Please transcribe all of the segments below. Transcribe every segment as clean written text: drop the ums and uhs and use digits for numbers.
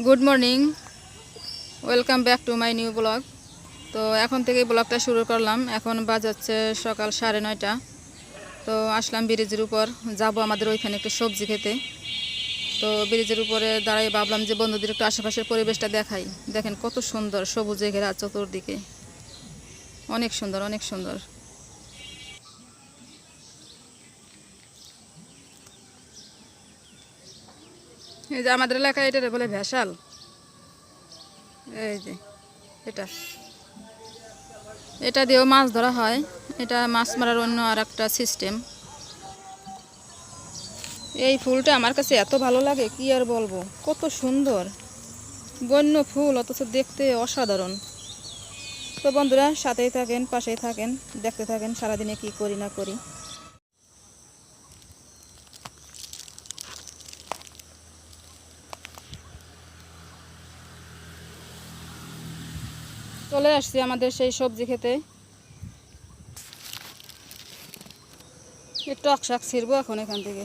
Good morning, welcome back to my new blog. তো এখন থেকে ব্লগটা শুরু করলাম। এখন বাজাচ্ছে সকাল 9:30। তো আসলাম ব্রিজের উপর, যাব আমাদের ওইখানে একটু সবজি খেতে। তো ব্রিজের উপরে দাঁড়াই ভাবলাম যে বন্ধুদের একটু আশেপাশের পরিবেশটা দেখাই। দেখেন কত সুন্দর, সবুজে ঘেরা চতুর্দিকে, অনেক সুন্দর অনেক সুন্দর। এই যে আমাদের এলাকায় এটা বলে ভেসাল। এই যে এটা দিয়েও মাছ ধরা হয়। এটা মাছ মারার অন্য আর একটা সিস্টেম। এই ফুলটা আমার কাছে এত ভালো লাগে, কি আর বলবো, কত সুন্দর বন্য ফুল, অথচ দেখতে অসাধারণ। তো বন্ধুরা, সাথেই থাকেন, পাশেই থাকেন, দেখতে থাকেন সারাদিনে কি করি না করি। চলে আসছি আমাদের সেই সবজি খেতে। একটু টক শাক ছিড়বো এখন এখান থেকে।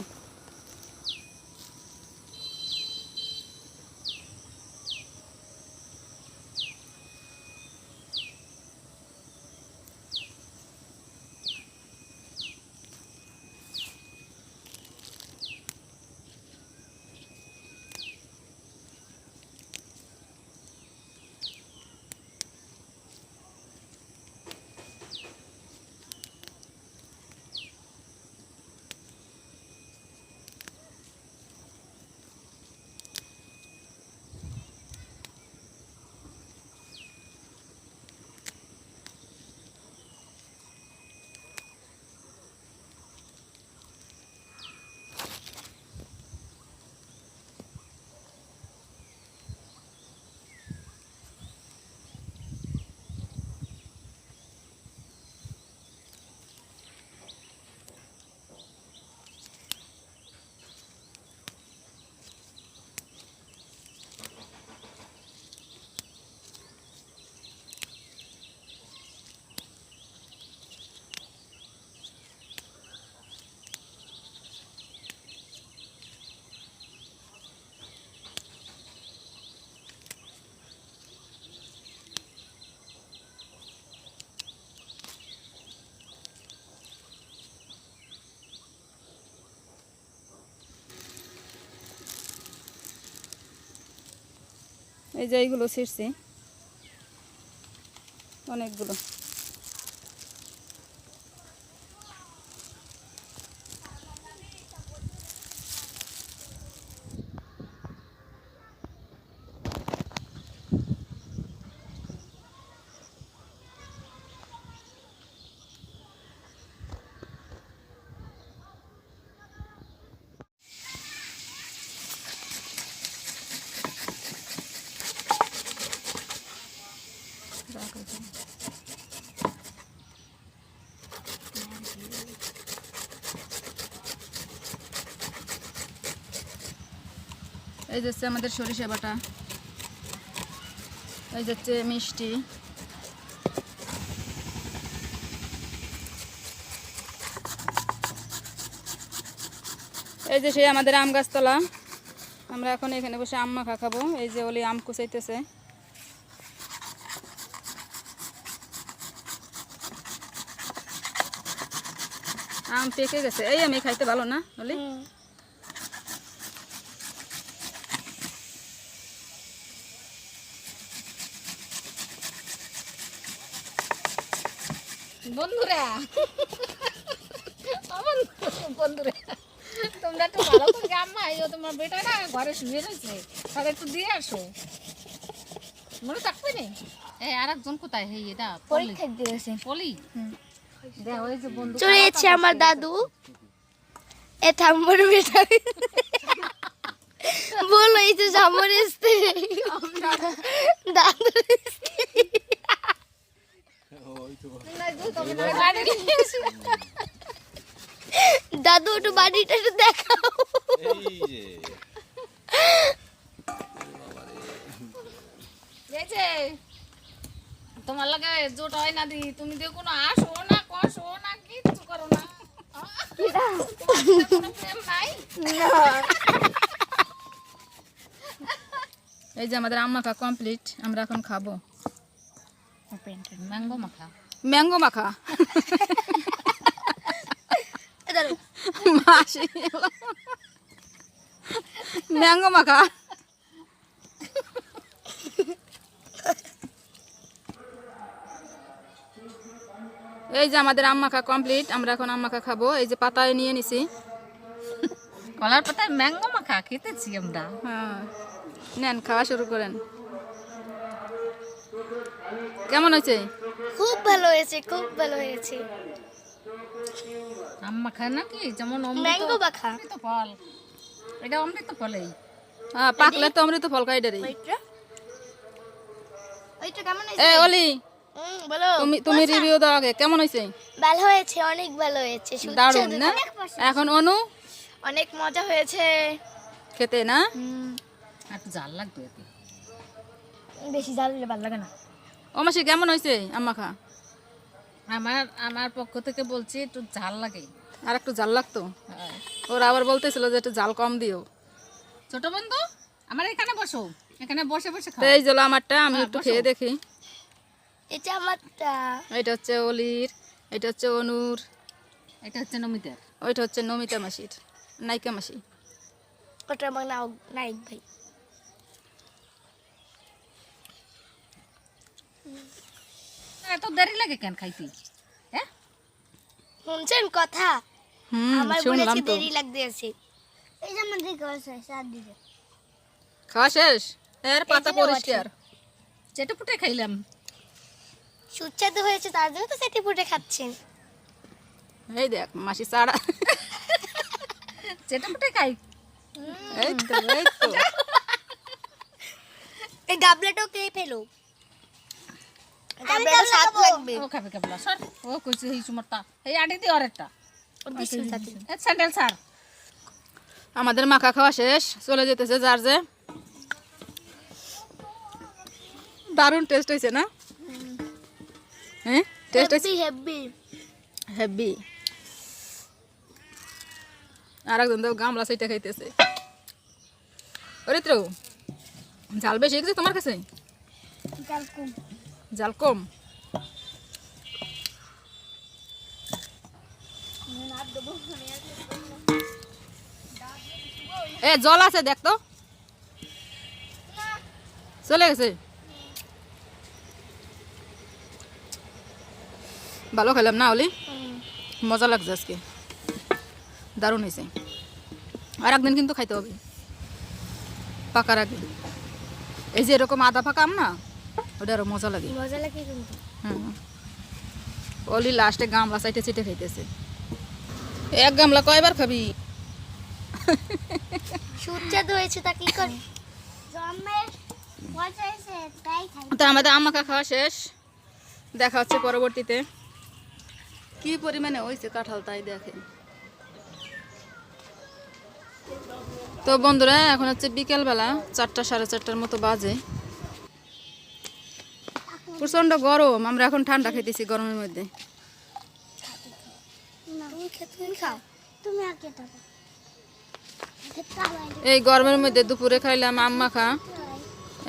এই যে এইগুলো ছিঁড়ছি, অনেকগুলো। এই যাচ্ছে আমাদের সরিষা বাটা, এই যাচ্ছে মিষ্টি, এই যে সেই আমাদের আম গাছতলা। আমরা এখন এখানে বসে আম মাখা খাবো। এই যে ওলি আম কুচাইতেছে। আম পেকে গেছে, এই আমি খাইতে ভালো না ওলি। বন্ধুরা বন্ধুরা তোমরা একটু ভালো করে আম্মা, তোমার বেটা না ঘরে শুয়ে রয়েছে, তাহলে একটু দিয়ে আসো, মনে থাকবে না। এই আর একজন কোথায়? হেই এটা পরীক্ষা দিয়েছে পলি। দেখো এই যে বন্ধু চলেছে আমার দাদু, এটা আমার বেটা বলো, এই যে আমার স্ত্রী দাদু দাদু একটু বাড়িটা একটু দেখাও। তোমার লাগে জোট হয় না দি, তুমি দিয়ে কোনো আসো না, কষো না, কিচ্ছু করো না। কোনো প্রেম নাই। এই যে আমাদের আম মাখা কমপ্লিট, আমরা এখন খাবো ম্যাঙ্গো মাখা। ম্যাঙ্গো মাখা। মাসি ম্যাঙ্গো মাখা। এই যে আমাদের আম মাখা কমপ্লিট, আমরা এখন আম মাখা খাবো। এই যে পাতায় নিয়ে নিছি। কলার পাতায় ম্যাঙ্গো মাখা খেতেছি আমরা। হ্যাঁ, নেন খাওয়া শুরু করেন। কেমন হয়েছে? খুব ভালো হয়েছে, খুব ভালো হয়েছে। আম মাখা নাকি যেমন ম্যাঙ্গো মাখা। অমৃত ফল, এটা অমৃত ফলেই। হ্যাঁ, পাকলে তো অমৃত ফল খাই ডেরি। ওইটা কেমন এ হয়েছে? অলি, বলো। তুমি রিভিউ দাও আগে, কেমন হয়েছে? ভালো হয়েছে, অনেক ভালো হয়েছে। দারুণ না? এখন অনু অনেক মজা হয়েছে খেতে না? আর একটু জাল লাগবে এতে। বেশি ঝাল দিলে ভালো লাগে না। ও মাসি কেমন হয়েছে আম মাখা? আমার পক্ষ থেকে বলছি একটু ঝাল লাগে। আর একটু জাল লাগতো। ওরা আবার বলতেছিল যে একটু জাল কম দিও। ছোট বন্ধু, আমার এখানে বসো, এখানে বসে বসে তো খাও। এই জল আমারটা আমি একটু বসো। খেয়ে দেখি। এটা আমারটা। এটা হচ্ছে অলির, এটা হচ্ছে অনুর, এটা হচ্ছে নমিতার। ওইটা হচ্ছে নমিতা মাসির, নাইকা মাসি। ওটা আমার নায়ক ভাই। এত দেরি লাগে কেন খাইতে? হ্যাঁ, শুনছেন কথা? আমার শুনলাম বলেছে তো। দেরি লাগতে আছে। এই যে আমাদের গাছে সাত দিবে। খাওয়া শেষ? এর পাতা জন্য পরিষ্কার। চেটে পুটে খাইলাম। সুচ্চাদ হয়েছে তার জন্য তো সেটি ফুটে খাচ্ছেন। এই দেখ মাসি চাড়া। চেটে পুটে খাই। এই তো, এই তো। এই গাবলাটাও খেয়ে ফেলো। গাবলাটা স্বাদ লাগবে। ও খাবে কেবলা সর। ও কইছে এই সুমারটা এই আড়ি দি আরেকটা। দিছি তাতে। এ স্যান্ডেল স্যার। আমাদের মাখা খাওয়া শেষ, চলে যেতেছে যার যে। দারুণ টেস্ট হয়েছে না? হ্যাঁ, টেস্ট হয়েছে হেভি। হেভি। আর একজন তো গামলা সেইটা খাইতেছে। অরিত্র, ঝাল বেশি গেছে তোমার কাছে? জাল কম? এ জল আছে দেখ তো। চলে গেছে। ভালো খেলাম না অলি? মজা লাগছে আজকে, দারুণ হয়েছে। আর একদিন কিন্তু খাইতে হবে পাকার আগে। এই যে এরকম আদা পাকা আম না, ওটা আরো মজা লাগে। মজা লাগে কিন্তু। হ্যাঁ, অলি লাস্টে গামলা সাইটে চিটে খাইতেছে। এক গামলা কয়বার খাবি? সুচ্চাদ হয়েছে তা কি করে? জমের মজা হয়েছে তাই খাই। তো আমাদের আম মাখা খাওয়া শেষ, দেখা হচ্ছে পরবর্তীতে। কি পরিমাণে হয়েছে কাঁঠাল তাই দেখেন। তো বন্ধুরা এখন হচ্ছে বিকেলবেলা 4টা সাড়ে 4টার মতো বাজে। প্রচন্ড গরম, আমরা এখন ঠান্ডা খাইতেছি গরমের মধ্যে। তুমি খাও। তুমি আগে দাও। এই গরমের মধ্যে দুপুরে খাইলাম আম মাখা,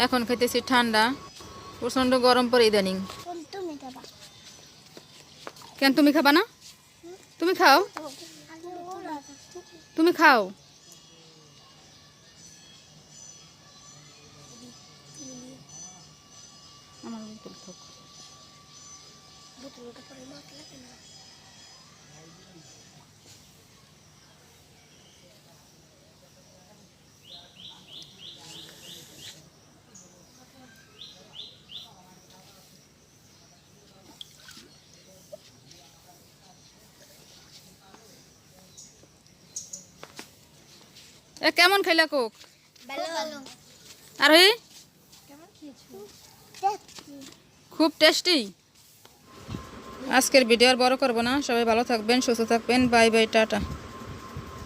এখন খাইতেছি ঠান্ডা। প্রচন্ড গরম পড়ে ইদানিং। তুমি দাও। কেন তুমি খাবা না? তুমি খাও, তুমি খাও। আমার বোতল থাক। এ কেমন খাইলা কোক? ভালো ভালো। আর হে কেমন খেয়েছো? খুব টেস্টি। আজকের ভিডিও আর বড় করবো না, সবাই ভালো থাকবেন, সুস্থ থাকবেন। Bye bye, tata.